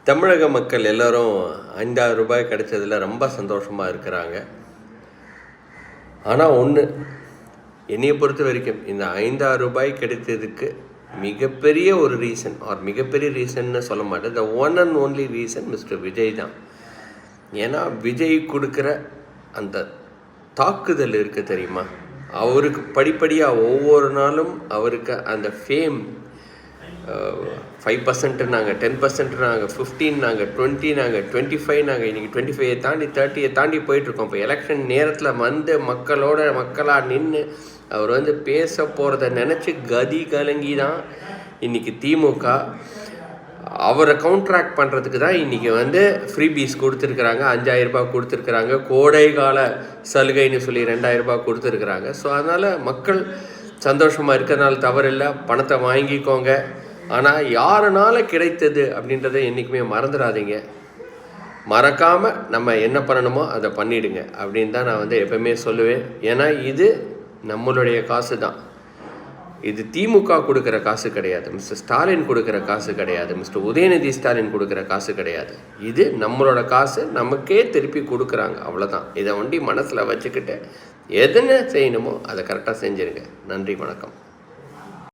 தமிழக மக்கள் எல்லோரும் 5,000 ரூபாய் கிடைச்சதில் ரொம்ப சந்தோஷமாக இருக்கிறாங்க. ஆனால் ஒன்று, என்னையை பொறுத்த வரைக்கும் இந்த 5,000 ரூபாய் கிடைத்ததுக்கு மிகப்பெரிய ஒரு ரீசன் மிகப்பெரிய ரீசன்னு சொல்ல மாட்டேன். The one and only reason mister Vijay தான். ஏன்னா விஜய் கொடுக்குற அந்த தாக்குதல் இருக்குது தெரியுமா, அவருக்கு படிப்படியாக ஒவ்வொரு நாளும் அவருக்கு அந்த ஃபேம் 5% நாங்கள், 10% நாங்கள், 15 நாங்கள், 20 நாங்கள், 25 நாங்கள், இன்றைக்கி 25 தாண்டி 30 தாண்டி போயிட்டுருக்கோம். இப்போ எலெக்ஷன் நேரத்தில் வந்து மக்களாக நின்று அவர் வந்து பேச போகிறத நினச்சி கதி கலங்கி தான் இன்றைக்கி திமுக அவரை கவுண்ட்ராக்ட் பண்ணுறதுக்கு தான் இன்றைக்கி வந்து ஃப்ரீபீஸ் கொடுத்துருக்குறாங்க. 5,000 ரூபாய் கொடுத்துருக்குறாங்க, கோடைகால சலுகைன்னு சொல்லி 2,000 ரூபாய் கொடுத்துருக்குறாங்க. ஸோ அதனால் மக்கள் சந்தோஷமாக இருக்கிறதுனால தவறில்லை, பணத்தை வாங்கிக்கோங்க. ஆனால் யாருனால கிடைத்தது அப்படின்றத என்றைக்குமே மறந்துடாதீங்க. மறக்காமல் நம்ம என்ன பண்ணணுமோ அதை பண்ணிவிடுங்க அப்படின்னு தான் நான் வந்து எப்பவுமே சொல்லுவேன். ஏன்னா இது நம்மளுடைய காசு தான். இது திமுக கொடுக்குற காசு கிடையாது, மிஸ்டர் ஸ்டாலின் கொடுக்குற காசு கிடையாது, மிஸ்டர் உதயநிதி ஸ்டாலின் கொடுக்குற காசு கிடையாது. இது நம்மளோட காசு, நமக்கே திருப்பி கொடுக்குறாங்க, அவ்வளோதான். இதை ஒண்டி மனசில் வச்சுக்கிட்டு எதுன்னு செய்யணுமோ அதை கரெக்டாக செஞ்சுருங்க. நன்றி, வணக்கம்.